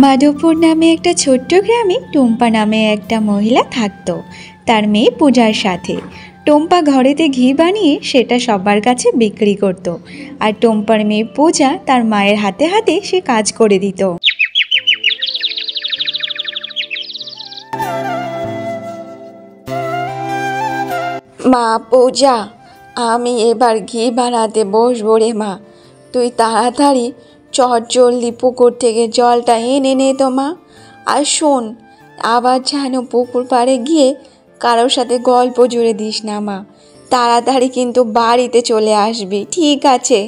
মাধবপুর নামে একটা ছোট্ট গ্রামে টুম্পা নামে একটা মহিলা থাকতো তার মেয়ে পূজার সাথে। টুম্পা ঘরেতে ঘি বানিয়ে সেটা সবার কাছে বিক্রি করত, আর টুম্পার মেয়ে পূজা তার মায়ের হাতে হাতে সে কাজ করে দিত। মা পূজা, আমি এবার ঘি বানাতে বসবো রে মা। তুই তাড়াতাড়ি চটজলদি পুকুর থেকে জলটা এনে নে তো মা। আর শোন, আবার যেন পুকুর পাড়ে গিয়ে কারোর সাথে গল্প জুড়ে দিস না মা। তাড়াতাড়ি কিন্তু বাড়িতে চলে আসবি, ঠিক আছে?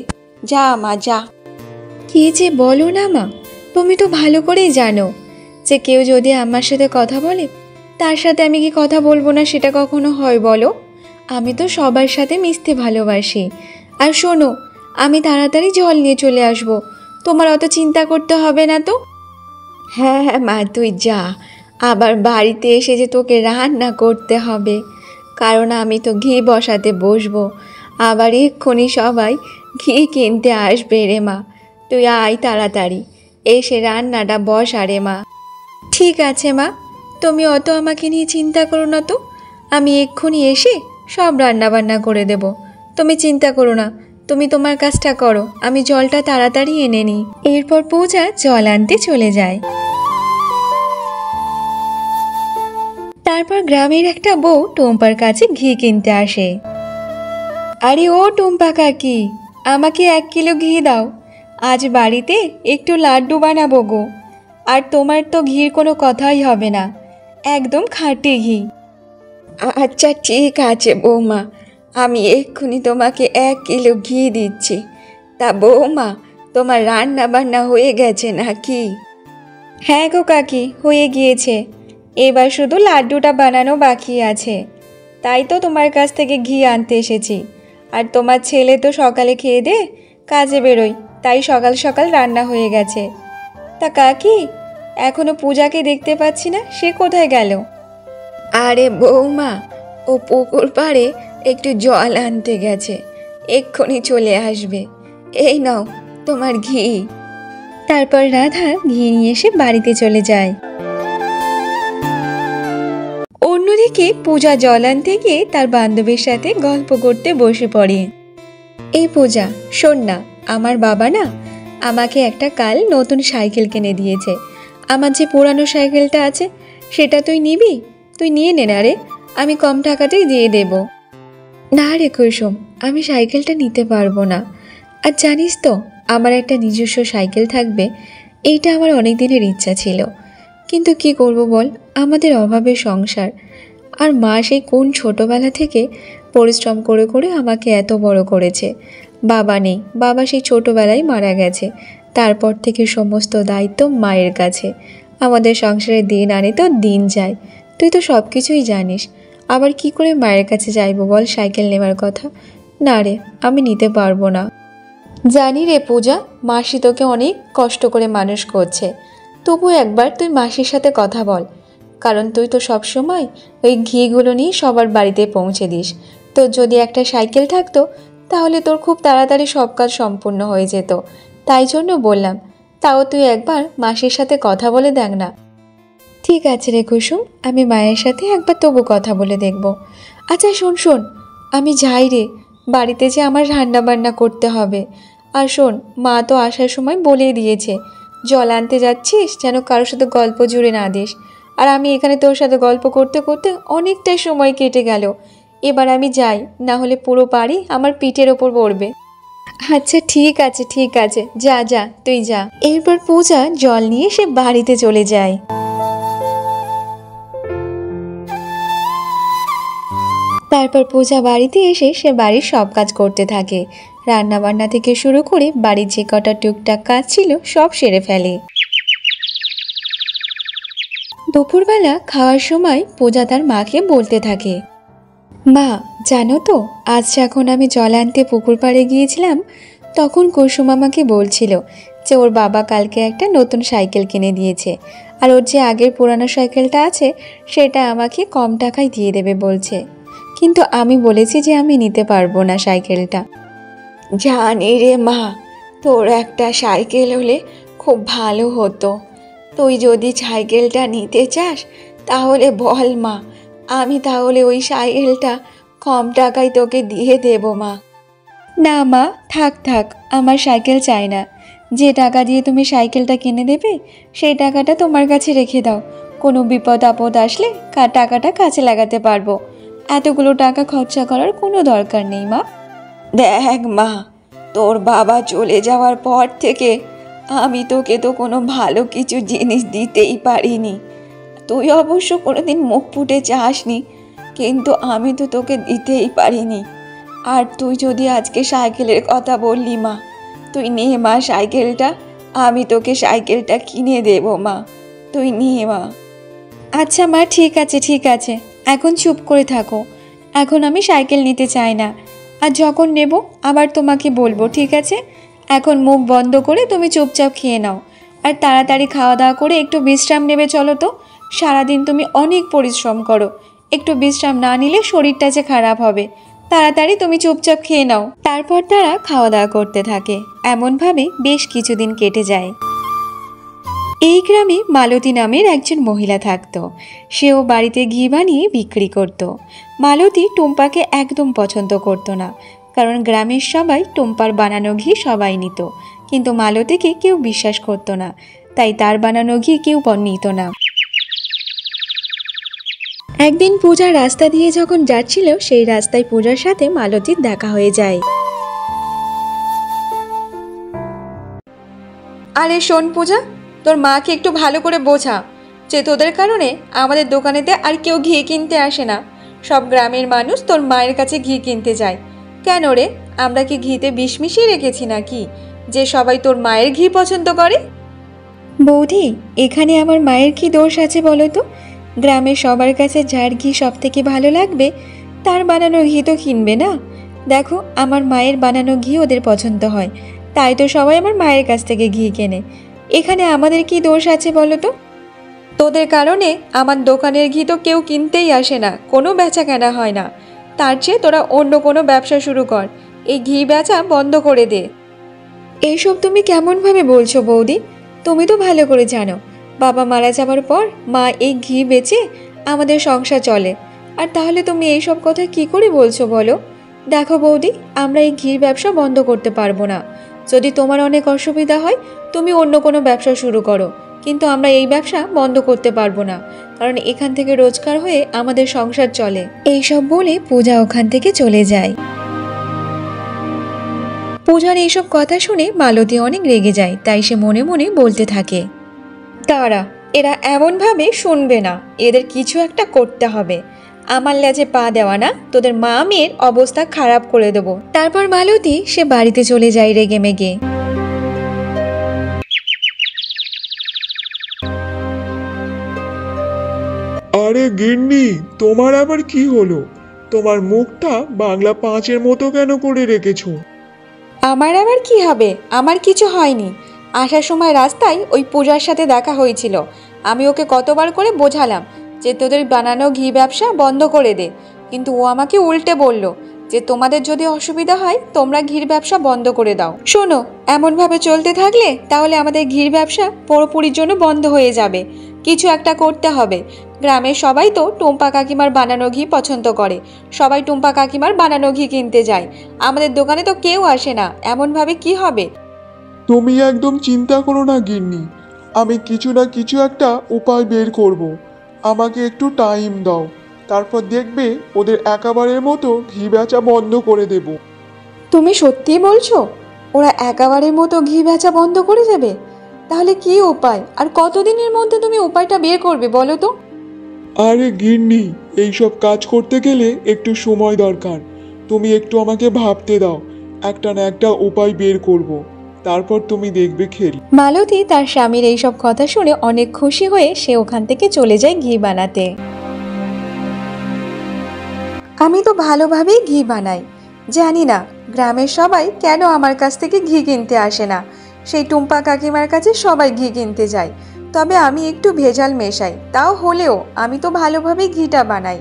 যা মা যা। কি যে বলো না মা, তুমি তো ভালো করেই জানো যে কেউ যদি আমার সাথে কথা বলে তার সাথে আমি কি কথা বলবো না সেটা কখনো হয় বলো? আমি তো সবার সাথে মিশতে ভালোবাসি। আর শোনো, আমি তাড়াতাড়ি জল নিয়ে চলে আসবো, তোমার অত চিন্তা করতে হবে না তো। হ্যাঁ হ্যাঁ মা, তুই যা। আবার বাড়িতে এসে যে তোকে রান্না করতে হবে, কারণ আমি তো ঘি বসাতে বসবো। আবার এক্ষুনি সবাই ঘি কিনতে আসবে রে মা। তুই আয় তাড়াতাড়ি, এসে রান্নাটা বসা রে মা। ঠিক আছে মা, তুমি অত আমাকে নিয়ে চিন্তা করো না তো। আমি এক্ষুনি এসে সব রান্না বান্না করে দেব, তুমি চিন্তা করো না। তুমি তোমার কাজটা করো, আমি জলটা তাড়াতাড়ি এনে নিই। এরপর পূজা জল আনতে চলে যায়। তারপর গ্রামের একটা বউ টুম্পার কাছে ঘি কিনতে আসে। আরে ও টুম্পা কাকি, আমাকে 1 কিলো ঘি দাও, আজ বাড়িতে একটু লাড্ডু বানাবো গো। আর তোমার তো ঘির কোনো কথাই হবে না, একদম খাঁটি ঘি। আচ্ছা ঠিক আছে বৌমা, আমি এক্ষুনি তোমাকে 1 কিলো ঘি দিচ্ছি। তা বৌমা, তোমার রান্না বান্না হয়ে গেছে নাকি? হ্যাঁ গো কাকি, হয়ে গিয়েছে, এবার শুধু লাড্ডুটা বানানো বাকি আছে। তাই তো তোমার কাছ থেকে ঘি আনতে এসেছি। আর তোমার ছেলে তো সকালে খেয়ে দে কাজে বেরোয়, তাই সকাল সকাল রান্না হয়ে গেছে। তা কাকি, এখনো পূজাকে দেখতে পাচ্ছি না, সে কোথায় গেল? আরে বৌমা, ও পুকুর পাড়ে একটু জল আনতে গেছে, এক্ষুনি চলে আসবে। এই নাও তোমার ঘি। তারপর রাধা ঘি নিয়ে এসে বাড়িতে চলে যায়। অন্যদিকে পূজা জল আনতে গিয়ে তার বান্ধবীর সাথে গল্প করতে বসে পড়ে। এই পূজা, শোন না, আমার বাবা না আমাকে একটা কাল নতুন সাইকেল কিনে দিয়েছে। আমার যে পুরানো সাইকেলটা আছে সেটা তুই নিবি? তুই নিয়ে নে না রে, আমি কম টাকাতেই দিয়ে দেব। না রে কুসুম, আমি সাইকেলটা নিতে পারবো না। আর জানিস তো, আমার একটা নিজস্ব সাইকেল থাকবে, এইটা আমার অনেক দিনের ইচ্ছা ছিল। কিন্তু কি করব বল, আমাদের অভাবের সংসার। আর মা সেই কোন ছোটবেলা থেকে পরিশ্রম করে করে আমাকে এত বড় করেছে। বাবা নেই, বাবা সেই ছোটবেলায় মারা গেছে। তারপর থেকে সমস্ত দায়িত্ব মায়ের কাছে। আমাদের সংসারে দিন আনে তো দিন যায়, তুই তো সব কিছুই জানিস। আবার কি করে মায়ের কাছে যাইব বল সাইকেল নেওয়ার কথা? না রে, আমি নিতে পারবো না। জানি রে পূজা, মাসি তোকে অনেক কষ্ট করে মানুষ করছে, তবু একবার তুই মাসির সাথে কথা বল। কারণ তুই তো সবসময় ওই ঘিগুলো নিয়ে সবার বাড়িতে পৌঁছে দিস। তোর যদি একটা সাইকেল থাকতো তাহলে তোর খুব তাড়াতাড়ি সব কাজ সম্পূর্ণ হয়ে যেত। তাই জন্য বললাম, তাও তুই একবার মাসির সাথে কথা বলে দেখ না। ঠিক আছে রে কুসুম, আমি মায়ের সাথে একবার তবু কথা বলে দেখব। আচ্ছা শোন শোন, আমি যাই রে, বাড়িতে যে আমার রান্না বান্না করতে হবে। আর শোন, মা তো আসার সময় বলেই দিয়েছে, জল আনতে যাচ্ছিস যেন কারোর সাথে গল্প জুড়ে না দিস। আর আমি এখানে তোর সাথে গল্প করতে করতে অনেকটাই সময় কেটে গেল। এবার আমি যাই, না হলে পুরো বাড়ি আমার পিঠের ওপর পড়বে। আচ্ছা ঠিক আছে ঠিক আছে, যা যা তুই যা। এরপর পূজা জল নিয়ে সে বাড়িতে চলে যায়। তারপর পূজা বাড়িতে এসে সে বাড়ির সব কাজ করতে থাকে। রান্না বান্না থেকে শুরু করে বাড়ির যে কটা টুকটাক কাজ ছিল সব সেরে ফেলে। দুপুরবেলা খাওয়ার সময় পূজা তার মাকে বলতে থাকে, মা জানো তো, আজ যখন আমি জল আনতে পুকুর পাড়ে গিয়েছিলাম তখন কুসুম আমাকে বলছিল যে ওর বাবা কালকে একটা নতুন সাইকেল কিনে দিয়েছে, আর ওর যে আগের পুরানো সাইকেলটা আছে সেটা আমাকে কম টাকায় দিয়ে দেবে বলছে। কিন্তু আমি বলেছি যে আমি নিতে পারবো না সাইকেলটা। জানি রে মা, তোর একটা সাইকেল হলে খুব ভালো হতো, তুই যদি সাইকেলটা নিতে চাস তাহলে বল মা, আমি তাহলে ওই সাইকেলটা কম টাকায় তোকে দিয়ে দেবো মা। না মা, থাক থাক, আমার সাইকেল চাই না। যে টাকা দিয়ে তুমি সাইকেলটা কিনে দেবে সেই টাকাটা তোমার কাছে রেখে দাও। কোনো বিপদ আপদ আসলে টাকাটা কাজে লাগাতে পারবো। এতগুলো টাকা খরচা করার কোনো দরকার নেই মা। দেখ মা, তোর বাবা চলে যাওয়ার পর থেকে আমি তোকে তো কোনো ভালো কিছু জিনিস দিতেই পারিনি। তুই অবশ্য কোনোদিন মুখ ফুটে চাসনি, কিন্তু আমি তো তোকে দিতেই পারিনি। আর তুই যদি আজকে সাইকেলের কথা বললি মা, তুই নিয়ে মা সাইকেলটা, আমি তোকে সাইকেলটা কিনে দেবো মা, তুই নিয়ে মা। আচ্ছা মা, ঠিক আছে ঠিক আছে, এখন চুপ করে থাকো। এখন আমি সাইকেল নিতে চাই না, আর যখন নেব আবার তোমাকে বলবো, ঠিক আছে? এখন মুখ বন্ধ করে তুমি চুপচাপ খেয়ে নাও, আর তাড়াতাড়ি খাওয়া দাওয়া করে একটু বিশ্রাম নেবে। চলো তো, সারাদিন তুমি অনেক পরিশ্রম করো, একটু বিশ্রাম না নিলে শরীরটা যে খারাপ হবে। তাড়াতাড়ি তুমি চুপচাপ খেয়ে নাও। তারপর তারা খাওয়া দাওয়া করতে থাকে। এমনভাবে বেশ কিছুদিন কেটে যায়। এই গ্রামে মালতী নামের একজন মহিলা থাকতো। সেও বাড়িতে ঘি বানিয়ে বিক্রি করত। মালতী টুম্পাকে একদম পছন্দ করতো না, কারণ গ্রামের সবাই টুম্পার বানানো ঘি সবাই নিত, কিন্তু মালতীকে কেউ বিশ্বাস করতো না, তাই তার বানানো ঘি কেউ নিত না। একদিন পূজা রাস্তা দিয়ে যখন যাচ্ছিল, সেই রাস্তায় পূজার সাথে মালতীর দেখা হয়ে যায়। আরে শোন পূজা, তোর মাকে একটু ভালো করে বোঝা যে তোদের কারণে আমাদের দোকানেতে আর কেউ ঘি কিনতে আসে না। সব গ্রামের মানুষ তোর মায়ের কাছে ঘি কিনতে যায়। কেন রে, আমরা কি ঘিতে বিষ মিশিয়ে রেখেছি নাকি যে সবাই তোর মায়ের ঘি পছন্দ করে? বৌদি, এখানে আমার মায়ের কি দোষ আছে বলো তো? গ্রামের সবার কাছে যার ঘি সব থেকে ভালো লাগবে তার বানানো ঘি তো কিনবে না। দেখো, আমার মায়ের বানানো ঘি ওদের পছন্দ হয়, তাই তো সবাই আমার মায়ের কাছ থেকে ঘি কেনে। এখানে আমাদের কি দোষ আছে বলো তো? তোদের কারণে আমার দোকানের ঘি তো কেউ কিনতেই আসে না, কোনো বেচা কেনা হয় না। তার চেয়ে তোরা অন্য কোনো ব্যবসা শুরু কর, এই ঘি বেচা বন্ধ করে দে। এইসব তুমি কেমনভাবে বলছো বৌদি? তুমি তো ভালো করে জানো বাবা মারা যাওয়ার পর মা এই ঘি বেচে আমাদের সংসার চলে। আর তাহলে তুমি এইসব কথা কি করে বলছো বলো? দেখো বৌদি, আমরা এই ঘির ব্যবসা বন্ধ করতে পারবো না। যদি তোমার অনেক অসুবিধা হয় তুমি অন্য কোনো ব্যবসা শুরু করো, কিন্তু আমরা এই ব্যবসা বন্ধ করতে পারবো না, কারণ এখান থেকে রোজগার হয়ে আমাদের সংসার চলে। এইসব বলে পূজা ওখান থেকে চলে যায়। পূজার এইসব কথা শুনে মালতী অনেক রেগে যায়, তাই সে মনে মনে বলতে থাকে, তারা এরা এমনভাবে শুনবে না, এদের কিছু একটা করতে হবে। আমার লেজে পা দেওয়া না, তোদের মা মেয়ের অবস্থা খারাপ করে দেবো। তারপর মালতী সে বাড়িতে চলে যায় রেগে মেগে। আরে গিন্নি, তোমার আবার কি হলো? তোমার মুখটা বাংলা পাঁচের মতো কেন করে রেখেছো? আমার আবার কি হবে? আমার কিছু হয়নি। আসার সময় রাস্তায় ওই পূজার সাথে দেখা হয়েছিল। আমি ওকে কতবার করে বোঝালাম যে তোদের বানানো ঘি ব্যবসা বন্ধ করে দে, কিন্তু ও আমাকে উল্টে বলল যে তোমাদের যদি অসুবিধা হয় তোমরা ঘির ব্যবসা বন্ধ করে দাও। শোনো, এমনভাবে চলতে থাকলে তাহলে আমাদের ঘির ব্যবসা পুরোপুরির জন্য বন্ধ হয়ে যাবে। কিছু একটা করতে হবে। গ্রামের সবাই তো টুম্পা কাকিমার বানানো ঘি পছন্দ করে, সবাই টুম্পা কাকিমার বানানো ঘি কিনতে যায়। আমাদের দোকানে তো কেউ আসে না, এমনভাবে কি হবে? তুমি একদম চিন্তা করো না গিন্নি, আমি কিছু না কিছু একটা উপায় বের করব। আমাকে একটু টাইম দাও, তারপর দেখবে ওদের একেবারের মতো ঘি বেচা বন্ধ করে দেব। তুমি সত্যিই বলছো ওরা একেবারের মতো ঘি বেচা বন্ধ করে দেবে? তাহলে কি উপায়, আর কতদিনের মধ্যে তুমি উপায়টা বের করবে বলো তো? আরে গিন্নি, এইসব কাজ করতে গেলে একটু সময় দরকার। তুমি একটু আমাকে ভাবতে দাও, একটা না একটা উপায় বের করব, তারপর তুমি দেখবে খেল। মালতী তার স্বামীর এইসব কথা শুনে অনেক খুশি হয়ে সে ওখান থেকে চলে যায় ঘি বানাতে। আমি তো ভালোভাবেই ঘি বানাই, জানি না গ্রামের সবাই কেন আমার কাছ থেকে ঘি কিনতে আসে না। সেই টুম্পা কাকিমার কাছে সবাই ঘি কিনতে যায়, তবে আমি একটু ভেজাল মেশাই, তাও হলেও আমি তো ভালোভাবেই ঘিটা বানাই।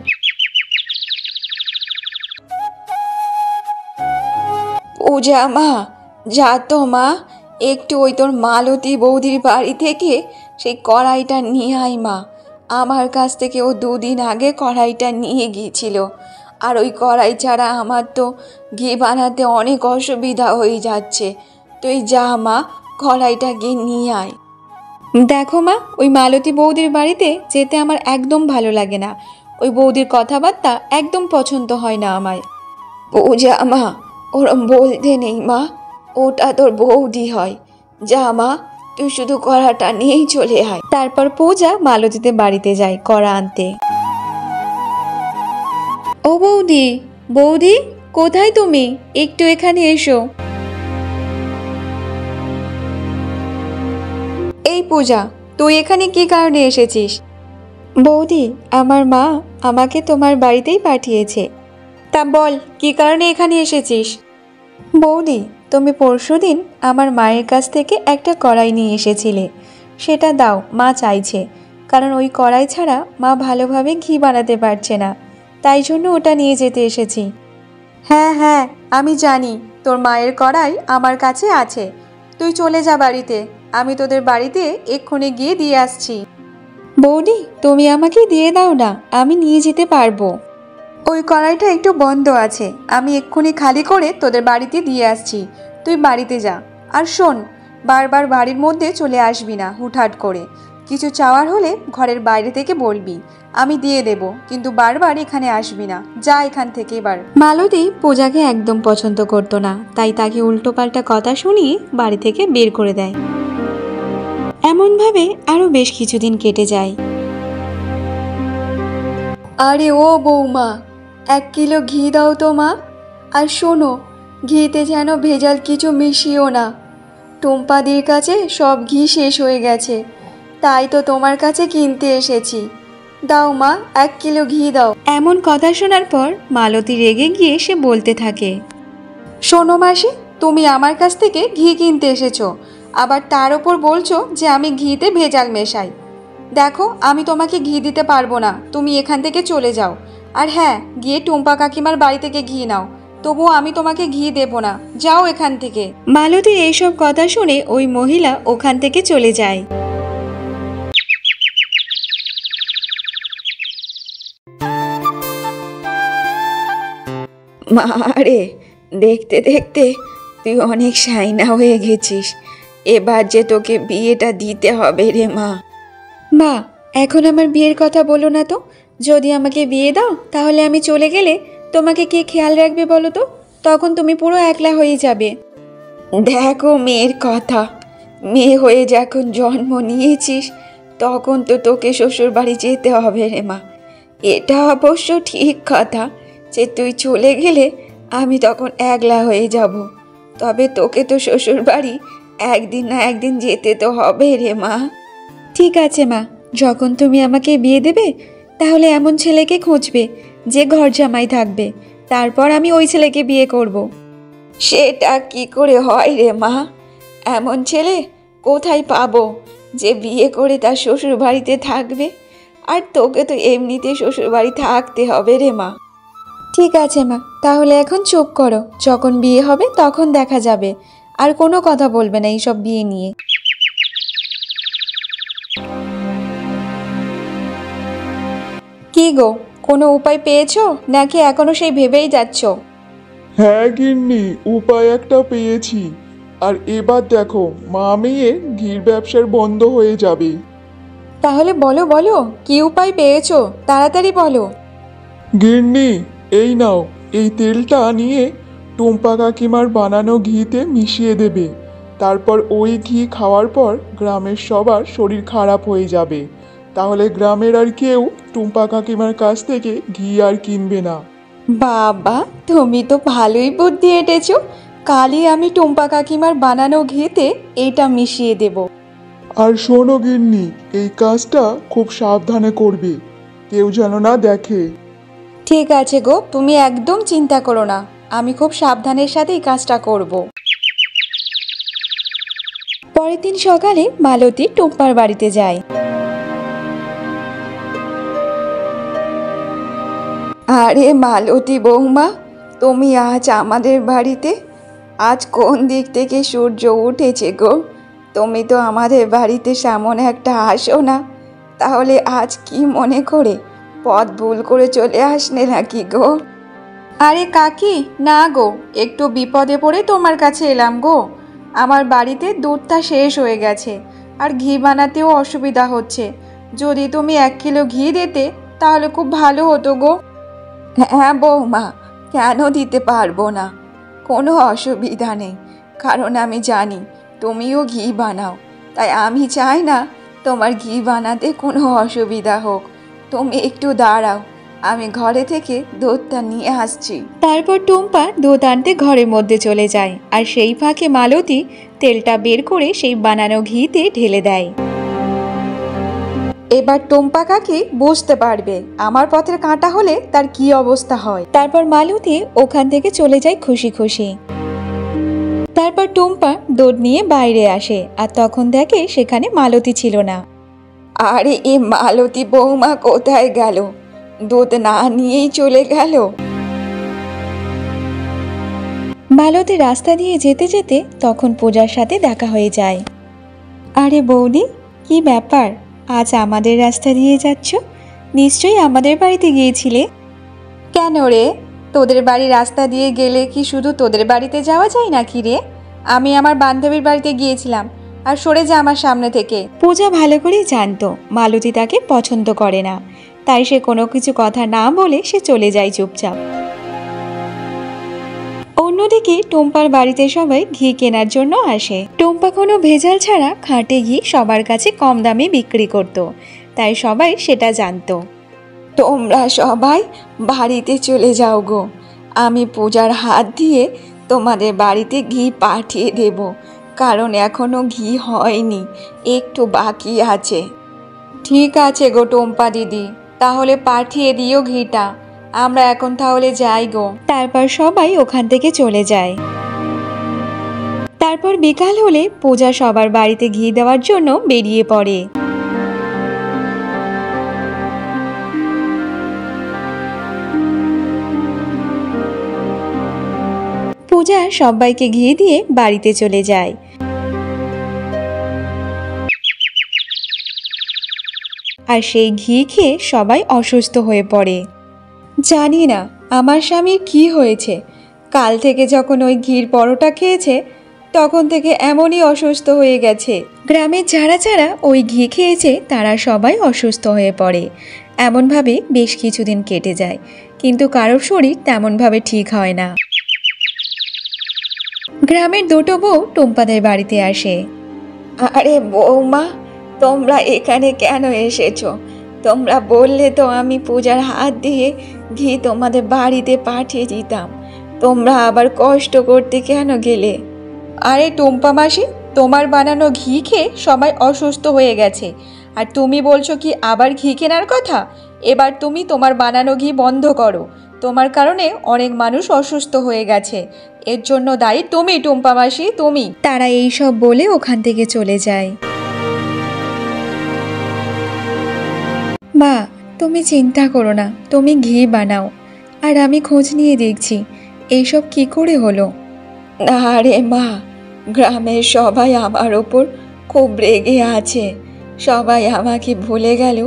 পূজা মা, যা তো মা, একটু ওই তোর মালতী বৌদির বাড়ি থেকে সেই কড়াইটা নিয়ে আয় মা। আমার কাছ থেকে ও 2 দিন আগে কড়াইটা নিয়ে গিয়েছিল। আর ওই কড়াই ছাড়া আমার তো ঘি বানাতে অনেক অসুবিধা হয়ে যাচ্ছে। তুই যা মা, কড়াইটা গিয়ে নিয়ে আয়। দেখো মা, ওই মালতী বৌদির বাড়িতে যেতে আমার একদম ভালো লাগে না। ওই বৌদির কথাবার্তা একদম পছন্দ হয় না আমায়। পূজা মা, ওরম বলতে নেই মা, ওটা তোর বৌদি হয়। যা মা, তুই শুধু কড়াটা নিয়েই চলে আয়। তারপর পূজা মালতীদের বাড়িতে যায় কড়া আনতে। ও বৌদি, বৌদি কোথায় তুমি? একটু এখানে এসো। এই পূজা, তুই এখানে কি কারণে এসেছিস? বৌদি, আমার মা আমাকে তোমার বাড়িতেই পাঠিয়েছে। তা বল, কি কারণে এখানে এসেছিস? বৌদি, তুমি পরশুদিন আমার মায়ের কাছ থেকে একটা কড়াই নিয়ে এসেছিলে, সেটা দাও, মা চাইছে। কারণ ওই কড়াই ছাড়া মা ভালোভাবে ঘি বানাতে পারছে না, তাই জন্য ওটা নিয়ে যেতে এসেছি। হ্যাঁ হ্যাঁ, আমি জানি তোর মায়ের কড়াই আমার কাছে আছে। তুই চলে যা বাড়িতে, আমি তোদের বাড়িতে এক্ষুনি গিয়ে দিয়ে আসছি। বৌদি, তুমি আমাকে দিয়ে দাও না, আমি নিয়ে যেতে পারবো। ওই কড়াইটা একটু বন্ধ আছে, আমি এক্ষুনি খালি করে তোদের বাড়িতে দিয়ে আসছি। তুই বাড়িতে যা। আর শোন, বারবার বাড়ির মধ্যে চলে আসবি না হুটহাট করে। কিছু চাওয়ার হলে ঘরের বাইরে থেকে বলবি, আমি দিয়ে দেব, কিন্তু বারবার এখানে আসবি না। যা এখান থেকে এবার। মালতী পূজাকে একদম পছন্দ করতো না, তাই তাকে উল্টোপাল্টা কথা শুনিয়ে বাড়ি থেকে বের করে দেয়। এমনভাবে আরও বেশ কিছুদিন কেটে যায়। আরে ও বৌমা, 1 কিলো ঘি দাও তো মা। আর শোনো, ঘিতে যেন ভেজাল কিছু মিশিও না। টুম্পাদির কাছে সব ঘি শেষ হয়ে গেছে, তাই তো তোমার কাছে কিনতে এসেছি। দাও মা, 1 কিলো ঘি দাও। এমন কথা শোনার পর মালতী রেগে গিয়ে সে বলতে থাকে, শোনো মাসি, তুমি আমার কাছ থেকে ঘি কিনতে এসেছো, আবার তার ওপর বলছো যে আমি ঘিতে ভেজাল মেশাই। দেখো, আমি তোমাকে ঘি দিতে পারবো না, তুমি এখান থেকে চলে যাও। আর হ্যাঁ, গিয়ে টুম্পা কাকিমার বাড়ি থেকে ঘি নাও, তবুও আমি তোমাকে ঘি দেব না। যাও এখান থেকে। মালতীর এইসব কথা শুনে ওই মহিলা ওখান থেকে চলে যায়। মা রে, দেখতে দেখতে তুই অনেক শাইনা হয়ে গেছিস। এবার যে তোকে বিয়েটা দিতে হবে রে মা। মা, এখন আমার বিয়ের কথা বলো না তো। যদি আমাকে বিয়ে দাও, তাহলে আমি চলে গেলে তোমাকে কে খেয়াল রাখবে বলো তো? তখন তুমি পুরো একলা হয়ে যাবে। দেখো মেয়ের কথা, মেয়ে হয়ে যখন জন্ম নিয়েছিস তখন তো তোকে শ্বশুর বাড়ি যেতে হবে রে মা। এটা অবশ্য ঠিক কথা যে তুই চলে গেলে আমি তখন একলা হয়ে যাব, তবে তোকে তো শ্বশুর বাড়ি একদিন না একদিন যেতে তো হবে রে মা। ঠিক আছে মা, যখন তুমি আমাকে বিয়ে দেবে, তাহলে এমন ছেলেকে খুঁজবে যে ঘর জামাই থাকবে, তারপর আমি ওই ছেলেকে বিয়ে করব। সেটা কি করে হয় রে মা? এমন ছেলে কোথায় পাবো যে বিয়ে করে তার শ্বশুর বাড়িতে থাকবে? আর তোকে তো এমনিতে শ্বশুর বাড়ি থাকতে হবে রে মা। ঠিক আছে মা, তাহলে এখন চুপ করো, যখন বিয়ে হবে তখন দেখা যাবে। আর কোনো কথা বলবে না এইসব বিয়ে নিয়ে। কি গো, কোনো উপায় পেয়েছো নাকি এখনো সেই ভেবেই যাচ্ছ? হ্যাঁ গিন্নি, উপায় একটা পেয়েছি। আর এবার দেখো, মা মেয়ে ঘির ব্যবসার বন্ধ হয়ে যাবে। তাহলে বলো বলো, কি উপায় পেয়েছো, তাড়াতাড়ি বলো। গিন্নি, এই নাও, এই তেলটা নিয়ে টুম্পা কাকিমার বানানো ঘিতে মিশিয়ে দেবে। তারপর ওই ঘি খাওয়ার পর গ্রামের সবার শরীর খারাপ হয়ে যাবে। তাহলে গ্রামের আর কেউ টুম্পা কাকিমার কাছ থেকে ঘি আর কিনবে না। বাবা, তুমি তো ভালোই বুদ্ধি এঁটেছো। কালই আমি টুম্পা কাকিমার বানানো ঘিতে এইটা মিশিয়ে দেব। আর শোনো গিন্নি, এই কাজটা খুব সাবধানে করবে, কেউ যেন না দেখে। ঠিক আছে গো, তুমি একদম চিন্তা করো না, আমি খুব সাবধানের সাথে এই কাজটা করব। পরের দিন সকালে মালতী টুম্পার বাড়িতে যায়। আরে মালতী বৌমা, তুমি আজ আমাদের বাড়িতে? আজ কোন দিক থেকে সূর্য উঠেছে গো? তুমি তো আমাদের বাড়িতে সামনে একটা আসো না, তাহলে আজ কি মনে করে পথ ভুল করে চলে আসলে নাকি গো? আরে কাকি, না গো, একটু বিপদে পড়ে তোমার কাছে এলাম গো। আমার বাড়িতে দুধটা শেষ হয়ে গেছে, আর ঘি বানাতেও অসুবিধা হচ্ছে। যদি তুমি 1 কিলো ঘি দিতে তাহলে খুব ভালো হতো গো। হ্যাঁ বৌমা, কেন দিতে পারবো না? কোনো অসুবিধা নেই, কারণ আমি জানি তুমিও ঘি বানাও, তাই আমি চাই না তোমার ঘি বানাতে কোনো অসুবিধা হোক। তুমি একটু দাঁড়াও, আমি ঘরে থেকে দুধটা নিয়ে আসছি। তারপর টুম্পা দুধ আনতে ঘরের মধ্যে চলে যায়, আর সেই ফাঁকে মালতী তেলটা বের করে সেই বানানো ঘিতে ঢেলে দেয়। এবার টুম্পা কাকি বুঝতে পারবে আমার পথের কাঁটা হলে তার কি অবস্থা হয়। তারপর মালতী ওখান থেকে চলে যায় খুশি খুশি। তারপর টুম্পা দুধ নিয়ে বাইরে আসে, আর তখন দেখে সেখানে মালতী ছিল না। আরে এ মালতী বৌমা কোথায় গেল? দুধ না নিয়েই চলে গেল। মালতী রাস্তা দিয়ে যেতে যেতে তখন পূজার সাথে দেখা হয়ে যায়। আরে বৌদি, কি ব্যাপার, আজ আমাদের রাস্তা দিয়ে যাচ্ছ? নিশ্চয়ই আমাদের বাড়িতে গিয়েছিলে। কেন রে, তোদের বাড়ি রাস্তা দিয়ে গেলে কি শুধু তোদের বাড়িতে যাওয়া যায় নাকি রে? আমি আমার বান্ধবীর বাড়িতে গিয়েছিলাম, আর সরে যা আমার সামনে থেকে। পূজা ভালো করেই জানতো মালতী তাকে পছন্দ করে না, তাই সে কোনো কিছু কথা না বলে সে চলে যায় চুপচাপ। অন্যদিকে টুম্পার বাড়িতে সবাই ঘি কেনার জন্য আসে। টুম্পা কোনো ভেজাল ছাড়া খাঁটি ঘি সবার কাছে কম দামে বিক্রি করত, তাই সবাই সেটা জানতো। তোমরা সবাই বাড়িতে চলে যাও গো, আমি পূজার হাত দিয়ে তোমাদের বাড়িতে ঘি পাঠিয়ে দেব, কারণ এখনো ঘি হয়নি, একটু বাকি আছে। ঠিক আছে গো টুম্পা দিদি, তাহলে পাঠিয়ে দিও ঘিটা। আমরা এখন তাহলে যাই গো। তারপর সবাই ওখান থেকে চলে যায়। তারপর বিকাল হলে পূজা সবার বাড়িতে ঘি দেওয়ার জন্য বেরিয়ে পড়ে। পূজা সবাইকে ঘি দিয়ে বাড়িতে চলে যায়। আর সেই ঘি খেয়ে সবাই অসুস্থ হয়ে পড়ে। জানি না আমার স্বামীর কি হয়েছে, কাল থেকে যখন ওই ঘির পরোটা খেয়েছে তখন থেকে এমনই অসুস্থ হয়ে গেছে। গ্রামের যারা যারা ওই ঘি খেয়েছে তারা সবাই অসুস্থ হয়ে পড়ে। এমনভাবে বেশ কিছুদিন কেটে যায়, কিন্তু কারোর শরীর তেমনভাবে ঠিক হয় না। গ্রামের দুটো বউ টুম্পাদের বাড়িতে আসে। আরে বৌমা, তোমরা এখানে কেন এসেছো? তোমরা বললে তো আমি পূজার হাত দিয়ে ঘি তোমাদের বাড়িতে পাঠিয়ে দিতাম, তোমরা আবার কষ্ট করতে কেন গেলে? আরে টুম্পা মাসি, তোমার বানানো ঘি খেয়ে সবাই অসুস্থ হয়ে গেছে, আর তুমি বলছো কি আবার ঘি কেনার কথা? এবার তুমি তোমার বানানো ঘি বন্ধ করো, তোমার কারণে অনেক মানুষ অসুস্থ হয়ে গেছে, এর জন্য দায়ী তুমি টুম্পা মাসি, তুমি। তারা এই সব বলে ওখান থেকে চলে যায়। মা, তুমি চিন্তা করো না, তুমি ঘি বানাও, আর আমি খোঁজ নিয়ে দেখছি এইসব কি করে হলো। না রে মা, গ্রামের সবাই আমার ওপর খুব রেগে আছে, সবাই আমাকে ভুলে গেল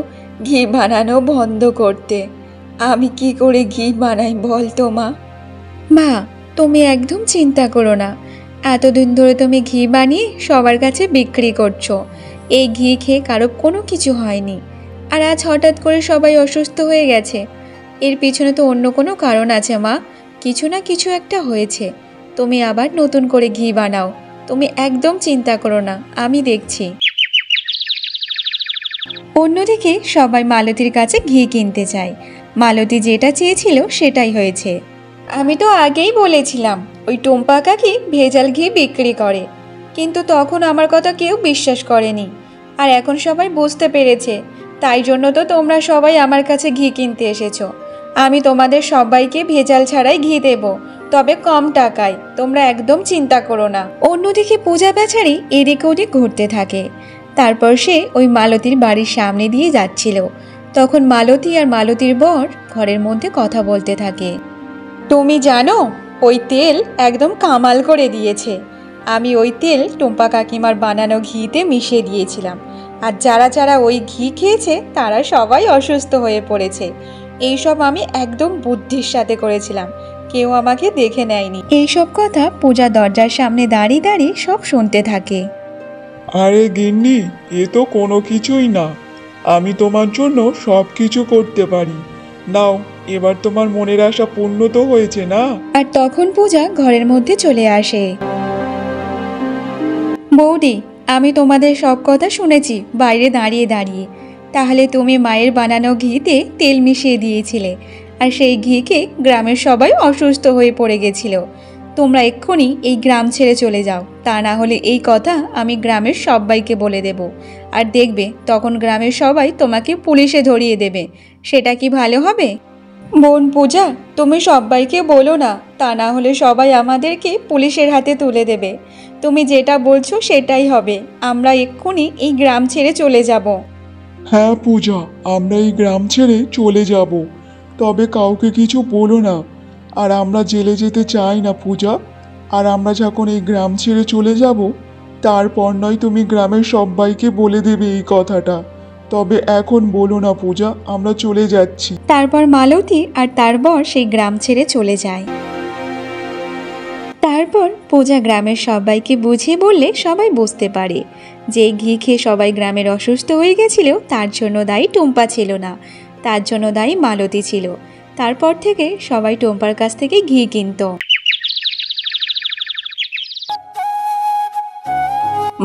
ঘি বানানো বন্ধ করতে। আমি কি করে ঘি বানাই বল তো মা? মা, তুমি একদম চিন্তা করো না, এতদিন ধরে তুমি ঘি বানিয়ে সবার কাছে বিক্রি করছো, এই ঘি খেয়ে কারো কোনো কিছু হয়নি, আর আজ হঠাৎ করে সবাই অসুস্থ হয়ে গেছে। এর পিছনে তো অন্য কোনো কারণ আছে মা, কিছু না কিছু একটা হয়েছে। তুমি আবার নতুন করে ঘি বানাও, তুমি একদম চিন্তা করো না, আমি দেখছি। অন্যদিকে সবাই মালতীর কাছে ঘি কিনতে চায়। মালতী যেটা চেয়েছিল সেটাই হয়েছে। আমি তো আগেই বলেছিলাম ওই টুম্পা কাকি ভেজাল ঘি বিক্রি করে, কিন্তু তখন আমার কথা কেউ বিশ্বাস করেনি, আর এখন সবাই বুঝতে পেরেছে, তাই জন্য তো তোমরা সবাই আমার কাছে ঘি কিনতে এসেছো। আমি তোমাদের সবাইকে ভেজাল ছাড়াই ঘি দেব, তবে কম টাকায়, তোমরা একদম চিন্তা করো না। অন্যদিকে পূজা বেচারি এদিক ওদিক ঘুরতে থাকে। তারপর সে ওই মালতীর বাড়ির সামনে দিয়ে যাচ্ছিল, তখন মালতী আর মালতীর বর ঘরের মধ্যে কথা বলতে থাকে। তুমি জানো ওই তেল একদম কামাল করে দিয়েছে, আমি ওই তেল টুম্পা কাকিমার বানানো ঘিতে মিশিয়ে দিয়েছিলাম, আর যারা যারা ওই ঘি খেয়েছে তারা সবাই অসুস্থ হয়ে পড়েছে। এইসব আমি একদম বুদ্ধির সাথে করেছিলাম, কেউ আমাকে দেখে নেয়নি। এইসব কথা পূজা দরজার সামনে দাঁড়িয়ে দাঁড়িয়ে সব শুনতে থাকে। আরে গিন্নি, এ তো কোনো কিছুই না, আমি তোমার জন্য সব কিছু করতে পারি। নাও, এবার তোমার মনের আশা পূর্ণ তো হয়েছে না? আর তখন পূজা ঘরের মধ্যে চলে আসে। বৌদি, আমি তোমাদের সব কথা শুনেছি বাইরে দাঁড়িয়ে দাঁড়িয়ে। তাহলে তুমি মায়ের বানানো ঘিতে তেল মিশিয়ে দিয়েছিলে, আর সেই ঘিকে গ্রামের সবাই অসুস্থ হয়ে পড়ে গেছিল। তোমরা এক্ষুনি এই গ্রাম ছেড়ে চলে যাও, তা না হলে এই কথা আমি গ্রামের সবাইকে বলে দেব। আর দেখবে তখন গ্রামের সবাই তোমাকে পুলিশে ধরিয়ে দেবে। সেটা কি ভালো হবে? বোন পূজা, তুমি সবাইকে বলো না, তা না হলে সবাই আমাদেরকে পুলিশের হাতে তুলে দেবে। তুমি যেটা বলছো সেটাই হবে, আমরা এক্ষুনি এই গ্রাম ছেড়ে চলে যাব। হ্যাঁ পূজা, আমরা এই গ্রাম ছেড়ে চলে যাব, তবে কাউকে কিছু বলো না। আর আমরা জেলে যেতে চাই না পূজা। আর আমরা যখন এই গ্রাম ছেড়ে চলে যাব, তারপর নয় তুমি গ্রামের সবাইকে বলে দেবে এই কথাটা। তবে এখন বলো না পূজা, আমরা চলে যাচ্ছি। তারপর মালতী আর তার বর সেই গ্রাম ছেড়ে চলে যায়। তারপর পূজা গ্রামের সবাইকে বুঝিয়ে বললে সবাই বুঝতে পারে যে ঘি খেয়ে সবাই গ্রামের অসুস্থ হয়ে গেছিল, তার জন্য দায়ী টুম্পা ছিল না, তার জন্য দায়ী মালতী ছিল। তারপর থেকে সবাই টুম্পার কাছ থেকে ঘি কিনত।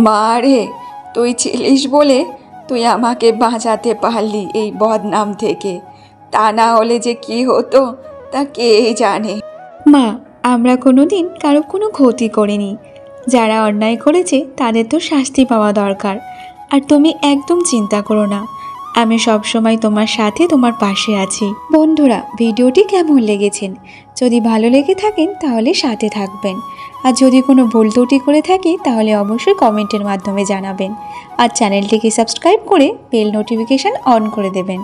মা রে, তুই ছিলিস বলে তুই আমাকে বাঁচাতে পারলি এই বদনাম থেকে। তা না হলে যে কি হতো তা কে জানে। মা, আমরা কোনোদিন কারো কোনো ক্ষতি করিনি। যারা অন্যায় করেছে তাদের তো শাস্তি পাওয়া দরকার। আর তুমি একদম চিন্তা করো না, আমি সবসময় তোমার সাথে, তোমার পাশে আছি। বন্ধুরা, ভিডিওটি কেমন লেগেছেন? যদি ভালো লেগে থাকেন তাহলে সাথে থাকবেন, আর যদি কোনো ভুল ত্রুটি করে থাকি তাহলে অবশ্যই কমেন্টের মাধ্যমে জানাবেন। আর চ্যানেলটিকে সাবস্ক্রাইব করে বেল নোটিফিকেশান অন করে দেবেন।